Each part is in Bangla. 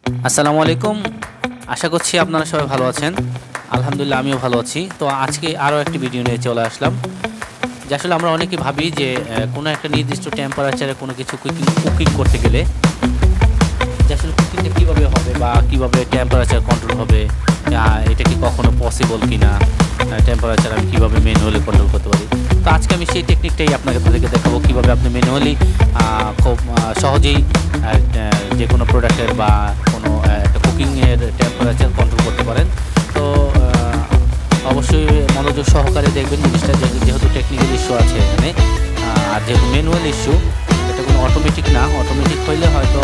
আসসালামু আলাইকুম। আশা করছি আপনারা সবাই ভালো আছেন। আলহামদুলিল্লাহ আমিও ভালো আছি। তো আজকে আরও একটি ভিডিও নিয়ে চলে আসলাম। যে আসলে আমরা অনেকেই ভাবি যে কোনো একটা নির্দিষ্ট টেম্পারেচারে কোনো কিছু কুকিং করতে গেলে যে আসলে কুকিংটা কীভাবে হবে বা কীভাবে টেম্পারেচার কন্ট্রোল হবে, এটা কি কখনো পসিবল কিনা, টেম্পারেচার আমি কীভাবে ম্যানুয়ালি কন্ট্রোল করতে পারি। তো আজকে আমি সেই টেকনিকটাই আপনাদেরকে দেখাবো কীভাবে আপনি ম্যানুয়ালি খুব সহজেই যে কোনো প্রোডাক্টের বা কোনো একটা কুকিংয়ের টেম্পারেচার কন্ট্রোল করতে পারেন। তো অবশ্যই মনোযোগ সহকারে দেখবেন জিনিসটা, যেহেতু টেকনিক্যাল ইস্যু আছে এখানে, আর যেহেতু ম্যানুয়াল ইস্যু, এটা কোনো অটোমেটিক না। অটোমেটিক হইলে হয়তো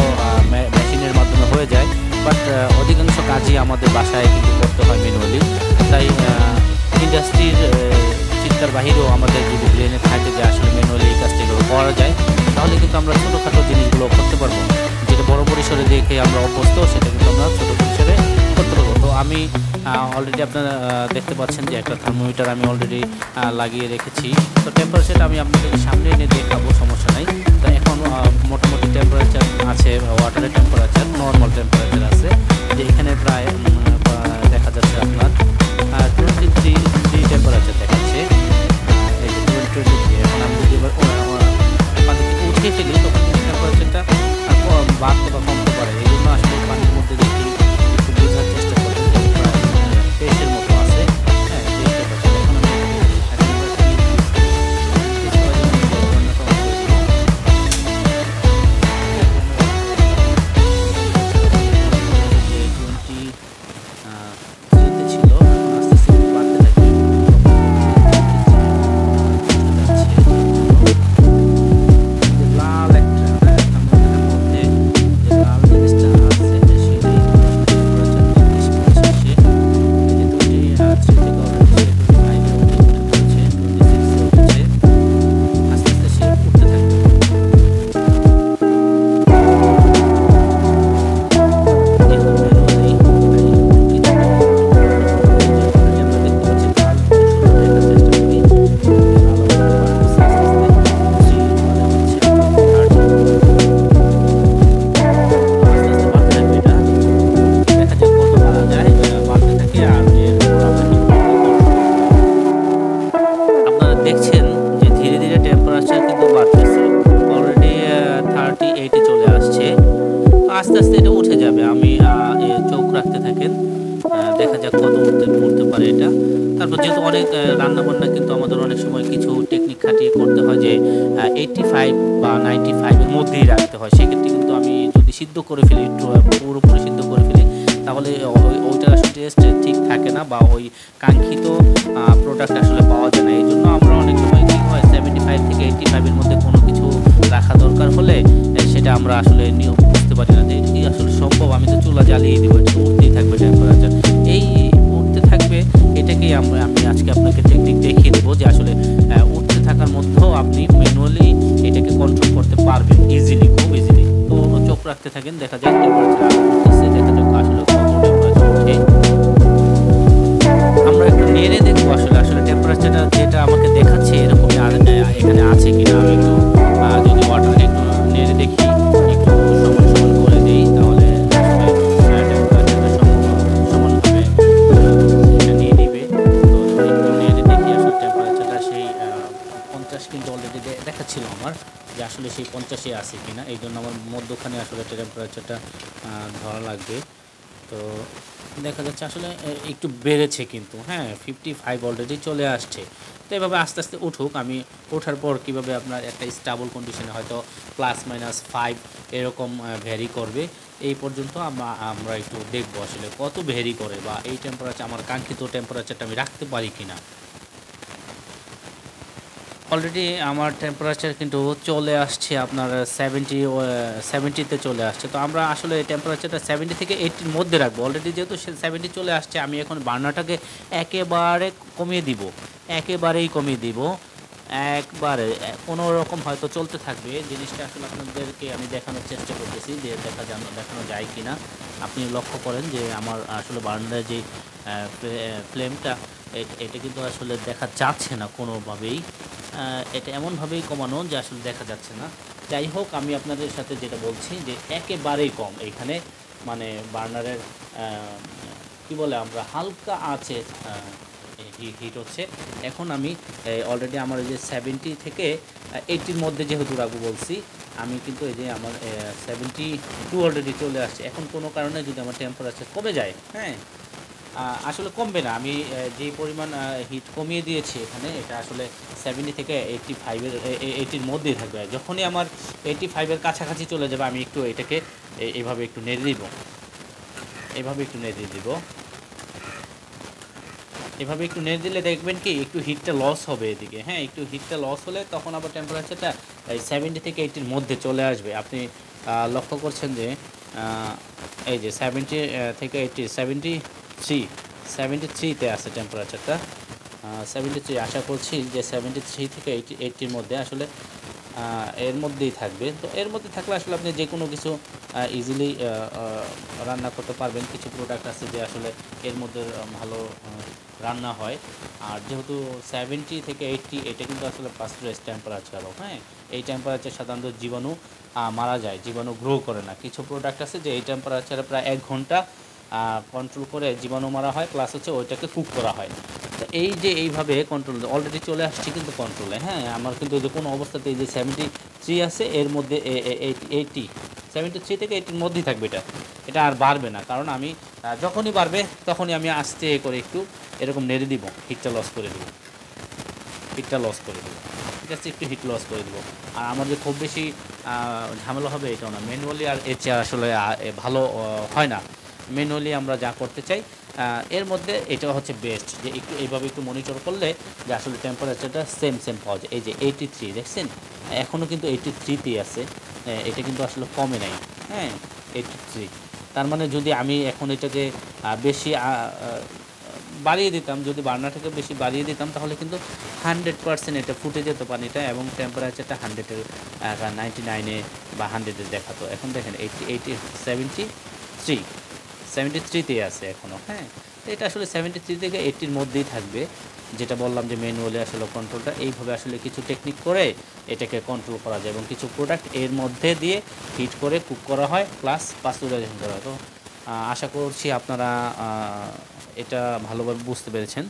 মেশিনের মাধ্যমে হয়ে যায়, বাট অধিকাংশ কাজই আমাদের বাসায় কিন্তু করতে হয় ম্যানুয়ালি। তাই ইন্ডাস্ট্রির চিন্তার বাহিরেও আমাদের যদি ব্রেনে থাকে যে আসলে ম্যানুয়ালি এই কাজটা এভাবে করা যায়, তাহলে কিন্তু আমরা ছোটোখাটো জিনিসগুলো করতে পারবো। যেটা বড় পরিসরে দেখে আমরা অভ্যস্ত, সেটা কিন্তু আমরা ছোটো পরিসরে করতে পারবো। তো আমি অলরেডি আপনারা দেখতে পাচ্ছেন যে একটা থার্মোমিটার আমি অলরেডি লাগিয়ে রেখেছি। তো টেম্পারেচারটা আমি আপনাদের সামনে এনে দেখাবো, সমস্যা নাই। তো এখন মোটামুটি টেম্পারেচার আছে, ওয়াটারের টেম্পারেচার নর্মাল টেম্পারেচার আছে, যে এখানে প্রায় দেখা যাচ্ছে আপনার 23 টেম্পারেচার দেখাচ্ছে। এই যে 23। এখন আমি যদি এবার পানি থেকে উঠিয়ে ফেলি, তখন কিন্তু টেম্পারেচারটা বাড়তে বা কমতে পারে। এই জন্য আসলে পানির মধ্যে দেখি একটু বোঝার চেষ্টা করি, প্রায় 23-এর মতো আছে। হ্যাঁ, 23 টেম্পারেচার। এখন আমি ছিল, আস্তে আস্তে বাড়তে থাকে। লাল একটা আমাদের মধ্যে যে লাল জিনিসটা আছে, সেটাই টেম্পারেচার আস্তে আস্তে সে উঠতে থাকবে। দেখছেন যে ধীরে ধীরে টেম্পারেচার কিন্তু বাড়তেছে, অলরেডি 38-এ চলে আসছে। আস্তে আস্তে এটা উঠে যাবে। আমি চোখ রাখতে থাকেন, দেখা যাক কত উঠতে পারে এটা। তারপর যেহেতু অনেক রান্নাবান্না কিন্তু আমাদের অনেক সময় কিছু টেকনিক খাটিয়ে করতে হয়, যে 85 বা 95-এর মধ্যেই রাখতে হয়। সেক্ষেত্রে কিন্তু আমি যদি সিদ্ধ করে ফেলি, পুরোপুরি সিদ্ধ করে ফেলি, তাহলে ওইটার আসলে টেস্ট ঠিক থাকে না, বা ওই কাঙ্ক্ষিত প্রোডাক্ট আসলে পাওয়া যায় না। এই জন্য আমরা অনেক সময় কী হয়, 75 থেকে 85-এর মধ্যে কোনো কিছু রাখা দরকার হলে সেটা আমরা আসলে নিয়ম বুঝতে পারি না যে এটা কি আসলে সম্ভব। আমি তো চুলা জ্বালিয়ে দিব, এটা উঠতেই থাকবে টেম্পারেচার, এই উঠতে থাকবে। এটাকেই আমি আজকে আপনাকে টেকনিক দেখিয়ে দেবো যে আসলে উঠতে থাকার মধ্যেও আপনি ম্যানুয়ালি এটাকে কন্ট্রোল করতে পারবেন ইজিলি, খুব ইজিলি। তো চোখ রাখতে থাকেন, দেখা যাক টেম্পারেচার উঠতেছে, দেখা যাক আসলে কত টেম্পারেচার উঠে। আমরা একটু নেড়ে দেখবো আসলে টেম্পারেচারটা যেটা আমাকে দেখাচ্ছে এরকমই এখানে আছে কিনা। আমি একটু যদি ওয়াটারকে একটু নেড়ে দেখি, একটু সমান সমান করে দিই, তাহলে টেম্পারেচারটা সমানভাবে এটা নিয়ে নিবে। তো একটু নেড়ে দেখি আসলে টেম্পারেচারটা সেই 50 কিন্তু অলরেডি দেখাচ্ছিল আমার, যে আসলে সেই 50-এ আছে কিনা। এই জন্য আমার মধ্যখানে আসলে টেম্পারেচারটা ধরা লাগবে। তো দেখা যাচ্ছে আসলে একটু বেড়েছে কিন্তু, হ্যাঁ 55 অলরেডি চলে আসছে। তো এভাবে আস্তে আস্তে উঠুক। আমি ওঠার পর কীভাবে আপনার একটা স্টেবল কন্ডিশনে হয়তো +-5 এরকম ভ্যারি করবে। এই পর্যন্ত আমরা একটু দেখবো আসলে কত ভ্যারি করে, বা এই টেম্পারেচার আমার কাঙ্ক্ষিত টেম্পারেচারটা আমি রাখতে পারি কিনা। অলরেডি আমার টেম্পারেচার কিন্তু চলে আসছে আপনার 70-তে চলে আসছে। তো আমরা আসলে টেম্পারেচারটা 70 থেকে 80-র মধ্যে রাখবো। অলরেডি যেহেতু 70 চলে আসছে, আমি এখন বার্নারটাকে একেবারে কমিয়ে দিব, একেবারেই কমিয়ে দিব। একবারে কোনো রকম হয়তো চলতে থাকবে জিনিসটা। আসলে আপনাদেরকে আমি দেখানোর চেষ্টা করতেছি যে দেখানো যায় কি না। আপনি লক্ষ্য করেন যে আমার আসলে বারান্দায় যে ফ্লেমটা, এটা কিন্তু আসলে দেখা যাচ্ছে না কোনোভাবেই। এটা এমনভাবেই কমানো যে আসলে দেখা যাচ্ছে না। যাই হোক, আমি আপনাদের সাথে যেটা বলছি যে একেবারেই কম, এইখানে মানে বার্নারের কি বলে আমরা হালকা আছে হিট হচ্ছে। এখন আমি অলরেডি আমার এই যে 70 থেকে 80-র মধ্যে যেহেতু রাখবো বলছি, আমি কিন্তু এই যে আমার 72 অলরেডি চলে আসছে। এখন কোনো কারণে যদি আমার টেম্পারেচার কমে যায়, হ্যাঁ, আসলে কমবে না। আমি যে পরিমাণ হিট কমিয়ে দিয়েছি এখানে, এটা আসলে 70 থেকে 85-এর 80-র মধ্যেই থাকবে। যখনই আমার 85-এর কাছাকাছি চলে যাবে, আমি একটু এটাকে এভাবে একটু নেড়ে দিব, এভাবে একটু নেড়ে দিব। এভাবে একটু নেড়ে দিলে দেখবেন কি একটু হিটটা লস হবে এদিকে, হ্যাঁ, একটু হিটটা লস হলে তখন আবার টেম্পারেচারটা এই 70 থেকে 80-র মধ্যে চলে আসবে। আপনি লক্ষ্য করছেন যে এই যে 70 থেকে 80, 73তে আছে টেম্পারেচারটা। 73, আশা করছি যে 73 থেকে 80-র মধ্যে আসলে এর মধ্যেই থাকবে। তো এর মধ্যে থাকলে আসলে আপনি যে কোনো কিছু ইজিলি রান্না করতে পারবেন। কিছু প্রোডাক্ট আছে যে আসলে এর মধ্যে ভালো রান্না হয়। আর যেহেতু 70 থেকে 80 এটা কিন্তু আসলে ফার্স্ট রেস্ট টেম্পারেচারও, হ্যাঁ, এই টেম্পারেচার সাধারণত জীবাণু মারা যায়, জীবাণু গ্রো করে না। কিছু প্রোডাক্ট আছে যে এই টেম্পারেচারে প্রায় 1 ঘন্টা কন্ট্রোল করে জীবাণু মারা হয়, প্লাস হচ্ছে ওইটাকে কুক করা হয়। তো এই যে এইভাবে কন্ট্রোল অলরেডি চলে আসছে কিন্তু কন্ট্রোলে, হ্যাঁ, আমার কিন্তু যে কোনো অবস্থাতে এই যে 73 আছে, এর মধ্যে 80, 73 থেকে 80-র মধ্যেই থাকবে এটা, এটা আর বাড়বে না। কারণ আমি যখনই বাড়বে তখনই আমি আস্তে করে একটু এরকম নেড়ে দিব, হিটটা লস করে দেবো, হিটটা লস করে দেবো, ঠিক আছে, একটু হিট লস করে দেবো। আর আমার যে খুব বেশি ঝামেলা হবে এটাও না, ম্যানুয়ালি আর এর চেয়ে আসলে ভালো হয় না। ম্যানুয়ালি আমরা যা করতে চাই এর মধ্যে এটা হচ্ছে বেস্ট, যে একটু এইভাবে একটু মনিটর করলে যে আসলে টেম্পারেচারটা সেম পাওয়া যায়। এই যে 83 দেখছেন, এখনও কিন্তু 83তেই আছে, এটা কিন্তু আসলে কমে নাই, হ্যাঁ, 83। তার মানে যদি আমি এখন এটাকে বেশি বাড়িয়ে দিতাম, যদি বার্নারটাকে বেশি বাড়িয়ে দিতাম, তাহলে কিন্তু 100% এটা ফুটে যেত পানিটা, এবং টেম্পারেচারটা 100-এর 99-এ বা 100-এ দেখাতো। এখন দেখেন 80, 73তেই আছে এখনও, হ্যাঁ। তো এটা আসলে 73 থেকে 80-র মধ্যেই থাকবে। যেটা বললাম যে ম্যানুয়ালি আসলে কন্ট্রোলটা এইভাবে আসলে কিছু টেকনিক করে এটাকে কন্ট্রোল করা যায়, এবং কিছু প্রোডাক্ট এর মধ্যে দিয়ে হিট করে কুক করা হয়, প্লাস পাস্তুরাইজেশন করা হয়। তো আশা করছি আপনারা এটা ভালোভাবে বুঝতে পেরেছেন।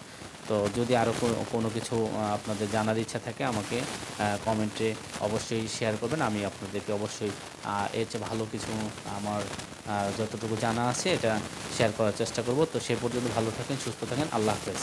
তো যদি আরও কোনো কিছু আপনাদের জানার ইচ্ছা থাকে, আমাকে কমেন্টে অবশ্যই শেয়ার করবেন। আমি আপনাদেরকে অবশ্যই এর চেয়ে ভালো কিছু আমার যতটুকু জানা আছে এটা শেয়ার করার চেষ্টা করব। তো সে পর্যন্ত ভালো থাকেন, সুস্থ থাকেন, আল্লাহ হাফেজ।